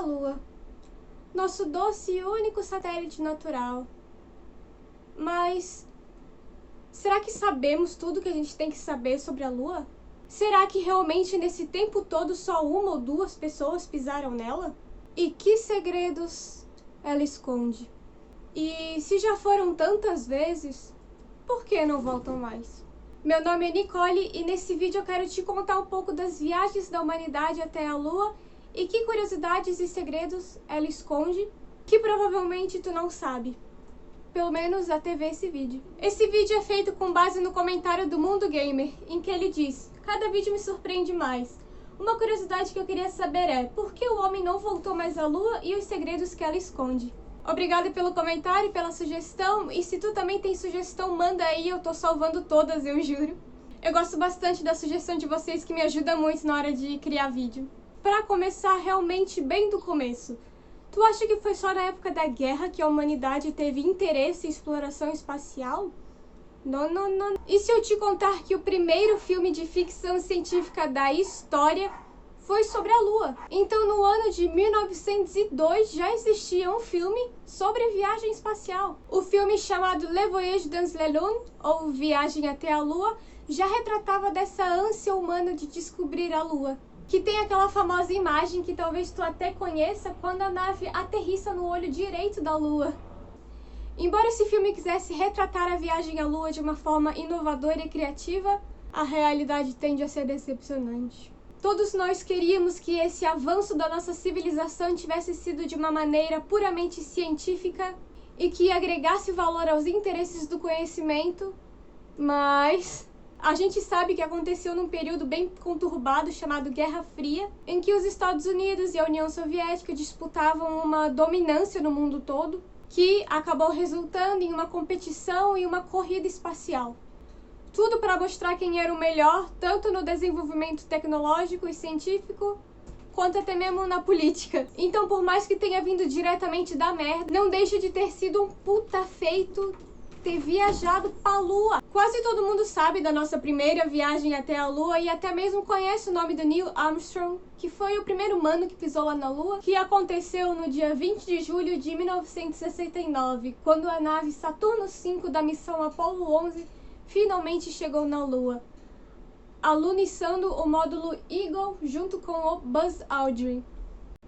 Lua, nosso doce e único satélite natural. Mas será que sabemos tudo que a gente tem que saber sobre a Lua? Será que realmente nesse tempo todo só uma ou duas pessoas pisaram nela? E que segredos ela esconde? E se já foram tantas vezes, por que não voltam mais? Meu nome é Nicole e nesse vídeo eu quero te contar um pouco das viagens da humanidade até a Lua e que curiosidades e segredos ela esconde que provavelmente tu não sabe. Pelo menos até ver esse vídeo. Esse vídeo é feito com base no comentário do Mundo Gamer, em que ele diz: cada vídeo me surpreende mais. Uma curiosidade que eu queria saber é: por que o homem não voltou mais à Lua e os segredos que ela esconde? Obrigada pelo comentário e pela sugestão, e se tu também tem sugestão, manda aí, eu tô salvando todas, eu juro. Eu gosto bastante da sugestão de vocês, que me ajuda muito na hora de criar vídeo. Pra começar realmente bem do começo, tu acha que foi só na época da guerra que a humanidade teve interesse em exploração espacial? Não. E se eu te contar que o primeiro filme de ficção científica da história foi sobre a Lua? Então, no ano de 1902, já existia um filme sobre viagem espacial. O filme chamado Le Voyage dans la Lune, ou Viagem até a Lua, já retratava dessa ânsia humana de descobrir a Lua. Que tem aquela famosa imagem que talvez tu até conheça, quando a nave aterrissa no olho direito da Lua. Embora esse filme quisesse retratar a viagem à Lua de uma forma inovadora e criativa, a realidade tende a ser decepcionante. Todos nós queríamos que esse avanço da nossa civilização tivesse sido de uma maneira puramente científica e que agregasse valor aos interesses do conhecimento, mas a gente sabe que aconteceu num período bem conturbado chamado Guerra Fria, em que os Estados Unidos e a União Soviética disputavam uma dominância no mundo todo, que acabou resultando em uma competição e uma corrida espacial. Tudo para mostrar quem era o melhor, tanto no desenvolvimento tecnológico e científico, quanto até mesmo na política. Então, por mais que tenha vindo diretamente da merda, não deixa de ter sido um puta feito ter viajado pra Lua. Quase todo mundo sabe da nossa primeira viagem até a Lua e até mesmo conhece o nome do Neil Armstrong, que foi o primeiro humano que pisou lá na Lua, que aconteceu no dia 20 de julho de 1969, quando a nave Saturno V da missão Apollo 11 finalmente chegou na Lua, alunizando o módulo Eagle junto com o Buzz Aldrin.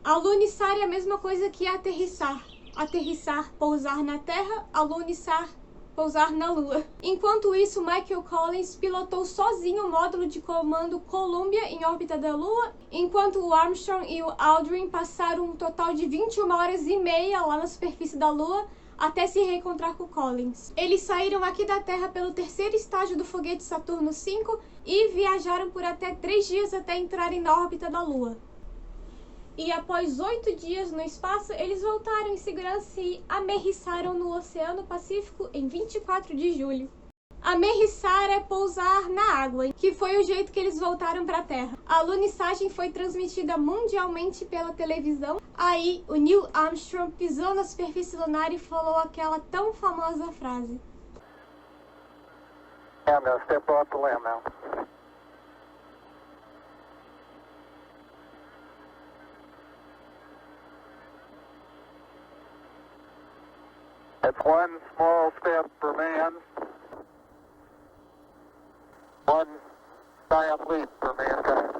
Alunizar é a mesma coisa que aterrissar. Aterrissar, pousar na Terra, alunizar, pousar na Lua. Enquanto isso, Michael Collins pilotou sozinho o módulo de comando Columbia em órbita da Lua, enquanto o Armstrong e o Aldrin passaram um total de 21 horas e meia lá na superfície da Lua, até se reencontrar com Collins. Eles saíram aqui da Terra pelo terceiro estágio do foguete Saturno V e viajaram por até 3 dias até entrarem na órbita da Lua. E após 8 dias no espaço, eles voltaram em segurança e amerrissaram no Oceano Pacífico em 24 de julho. Amerrissar é pousar na água, que foi o jeito que eles voltaram para a Terra. A alunissagem foi transmitida mundialmente pela televisão. Aí, o Neil Armstrong pisou na superfície lunar e falou aquela tão famosa frase: I'm gonna step off the limb now. It's one small step for man, one giant leap for mankind.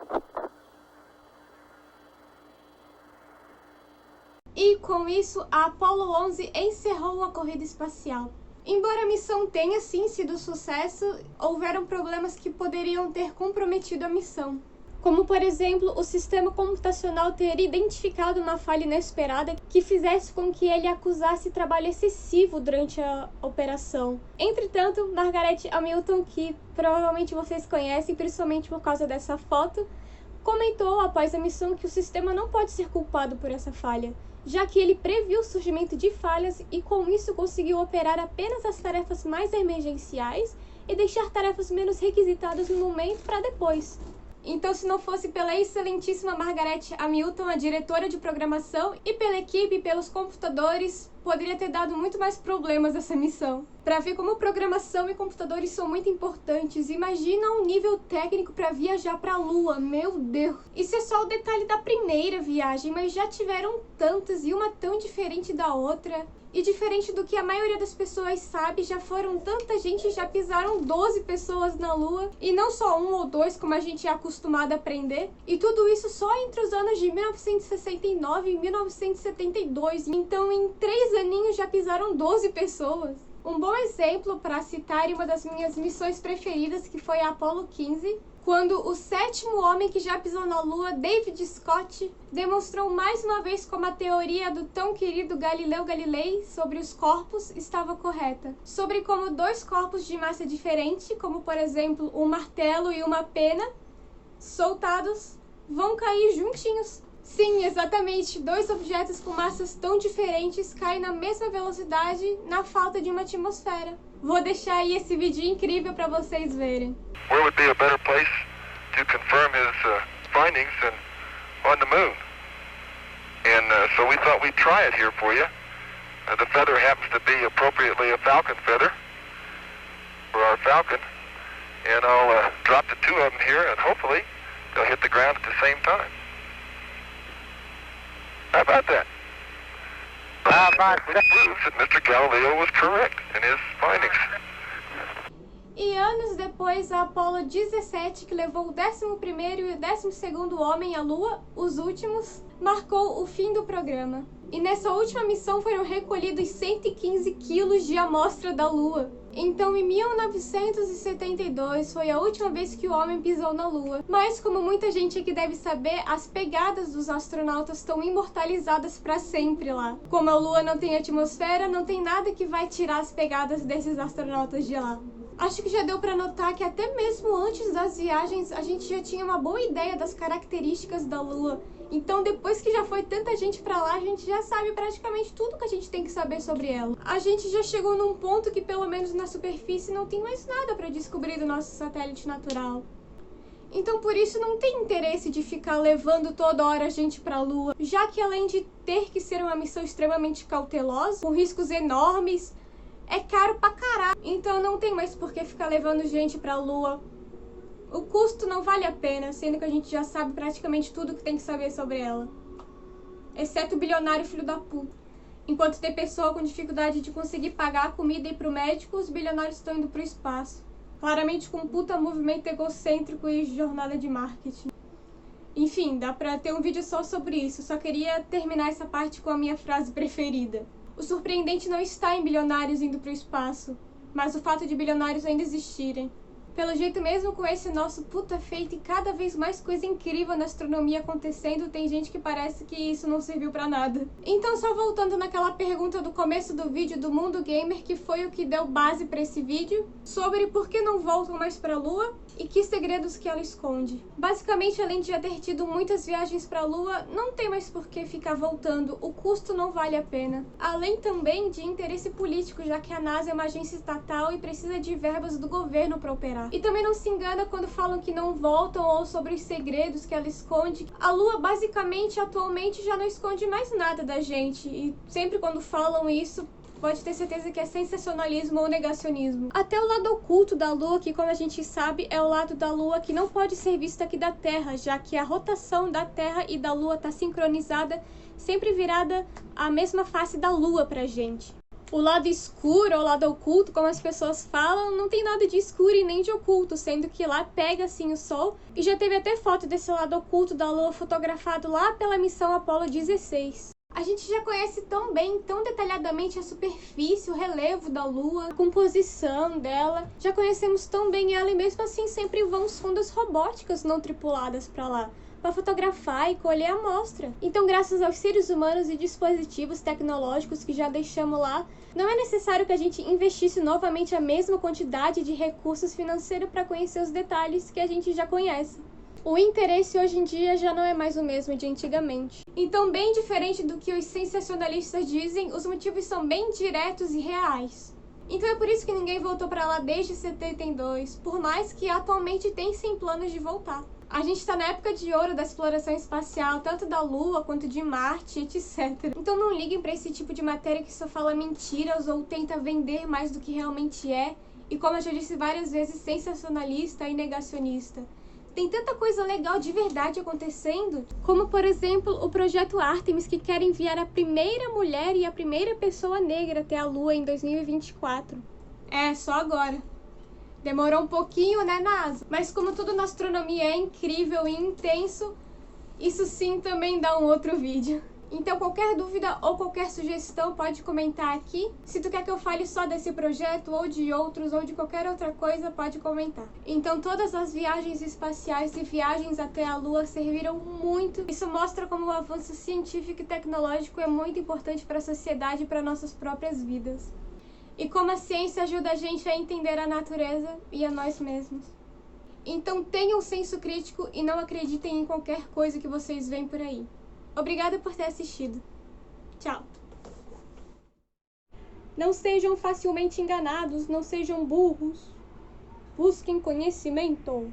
E com isso, a Apollo 11 encerrou a corrida espacial. Embora a missão tenha sim sido sucesso, houveram problemas que poderiam ter comprometido a missão. Como, por exemplo, o sistema computacional ter identificado uma falha inesperada que fizesse com que ele acusasse trabalho excessivo durante a operação. Entretanto, Margaret Hamilton, que provavelmente vocês conhecem, principalmente por causa dessa foto, comentou após a missão que o sistema não pode ser culpado por essa falha, já que ele previu o surgimento de falhas e com isso conseguiu operar apenas as tarefas mais emergenciais e deixar tarefas menos requisitadas no momento para depois. Então, se não fosse pela excelentíssima Margaret Hamilton, a diretora de programação, e pela equipe e pelos computadores, poderia ter dado muito mais problemas essa missão. Pra ver como programação e computadores são muito importantes. Imagina um nível técnico pra viajar pra Lua, meu Deus. Isso é só o detalhe da primeira viagem, mas já tiveram tantas e uma tão diferente da outra. E diferente do que a maioria das pessoas sabe, já foram tanta gente, já pisaram 12 pessoas na Lua. E não só um ou dois, como a gente é acostumado a aprender. E tudo isso só entre os anos de 1969 e 1972. Então em 3 aninhos já pisaram 12 pessoas. Um bom exemplo para citar uma das minhas missões preferidas, que foi a Apollo 15, quando o 7º homem que já pisou na Lua, David Scott, demonstrou mais uma vez como a teoria do tão querido Galileu Galilei sobre os corpos estava correta. Sobre como 2 corpos de massa diferente, como por exemplo um martelo e uma pena, soltados, vão cair juntinhos. Sim, exatamente. 2 objetos com massas tão diferentes caem na mesma velocidade na falta de uma atmosfera. Vou deixar aí esse vídeo incrível para vocês verem. Where would be a better place to confirm his findings than on the moon? And so we thought we'd try it here for you. The feather happens to be appropriately a falcon feather for our falcon. And I'll drop the 2 of them here, and hopefully they'll hit the ground at the same time. How about that? Which proves that Mr. Galileo was correct in his findings. E anos depois, a Apollo 17, que levou o 11º e o 12º homem à Lua, os últimos, marcou o fim do programa. E nessa última missão foram recolhidos 115 quilos de amostra da Lua. Então, em 1972, foi a última vez que o homem pisou na Lua. Mas, como muita gente aqui deve saber, as pegadas dos astronautas estão imortalizadas para sempre lá. Como a Lua não tem atmosfera, não tem nada que vai tirar as pegadas desses astronautas de lá. Acho que já deu para notar que até mesmo antes das viagens, a gente já tinha uma boa ideia das características da Lua. Então, depois que já foi tanta gente pra lá, a gente já sabe praticamente tudo que a gente tem que saber sobre ela. A gente já chegou num ponto que, pelo menos na superfície, não tem mais nada pra descobrir do nosso satélite natural. Então, por isso, não tem interesse de ficar levando toda hora a gente pra Lua, já que além de ter que ser uma missão extremamente cautelosa, com riscos enormes, é caro pra caralho. Então, não tem mais por que ficar levando gente pra Lua. O custo não vale a pena, sendo que a gente já sabe praticamente tudo que tem que saber sobre ela. Exceto o bilionário filho da puta. Enquanto tem pessoa com dificuldade de conseguir pagar a comida e ir pro médico, os bilionários estão indo pro espaço. Claramente com um puta movimento egocêntrico e jornada de marketing. Enfim, dá pra ter um vídeo só sobre isso. Só queria terminar essa parte com a minha frase preferida. O surpreendente não está em bilionários indo pro espaço, mas o fato de bilionários ainda existirem. Pelo jeito, mesmo com esse nosso puta feito e cada vez mais coisa incrível na astronomia acontecendo, tem gente que parece que isso não serviu pra nada. Então, só voltando naquela pergunta do começo do vídeo do Mundo Gamer, que foi o que deu base pra esse vídeo, sobre por que não voltam mais pra Lua e que segredos que ela esconde. Basicamente, além de já ter tido muitas viagens pra Lua, não tem mais por que ficar voltando, o custo não vale a pena. Além também de interesse político, já que a NASA é uma agência estatal e precisa de verbas do governo pra operar. E também não se engana quando falam que não voltam ou sobre os segredos que ela esconde. A Lua basicamente atualmente já não esconde mais nada da gente, e sempre quando falam isso, pode ter certeza que é sensacionalismo ou negacionismo. Até o lado oculto da Lua, que como a gente sabe, é o lado da Lua que não pode ser visto aqui da Terra, já que a rotação da Terra e da Lua está sincronizada, sempre virada à mesma face da Lua pra gente. O lado escuro, ou lado oculto, como as pessoas falam, não tem nada de escuro e nem de oculto, sendo que lá pega assim o Sol, e já teve até foto desse lado oculto da Lua fotografado lá pela missão Apollo 16. A gente já conhece tão bem, tão detalhadamente a superfície, o relevo da Lua, a composição dela. Já conhecemos tão bem ela e mesmo assim sempre vão sondas robóticas não tripuladas para lá, para fotografar e colher a amostra. Então, graças aos seres humanos e dispositivos tecnológicos que já deixamos lá, não é necessário que a gente investisse novamente a mesma quantidade de recursos financeiros para conhecer os detalhes que a gente já conhece. O interesse hoje em dia já não é mais o mesmo de antigamente. Então, bem diferente do que os sensacionalistas dizem, os motivos são bem diretos e reais. Então é por isso que ninguém voltou para lá desde 72, por mais que atualmente tem sim planos de voltar. A gente está na época de ouro da exploração espacial, tanto da Lua quanto de Marte, etc. Então não liguem para esse tipo de matéria que só fala mentiras ou tenta vender mais do que realmente é, e como eu já disse várias vezes, sensacionalista e negacionista. Tem tanta coisa legal de verdade acontecendo, como por exemplo o projeto Artemis, que quer enviar a primeira mulher e a primeira pessoa negra até a Lua em 2024. Só agora. Demorou um pouquinho, né, NASA? Mas como tudo na astronomia é incrível e intenso, isso sim também dá um outro vídeo. Então qualquer dúvida ou qualquer sugestão pode comentar aqui. Se tu quer que eu fale só desse projeto ou de outros ou de qualquer outra coisa, pode comentar. Então todas as viagens espaciais e viagens até a Lua serviram muito. Isso mostra como o avanço científico e tecnológico é muito importante para a sociedade e para nossas próprias vidas. E como a ciência ajuda a gente a entender a natureza e a nós mesmos. Então tenham senso crítico e não acreditem em qualquer coisa que vocês veem por aí. Obrigada por ter assistido. Tchau. Não sejam facilmente enganados, não sejam burros. Busquem conhecimento.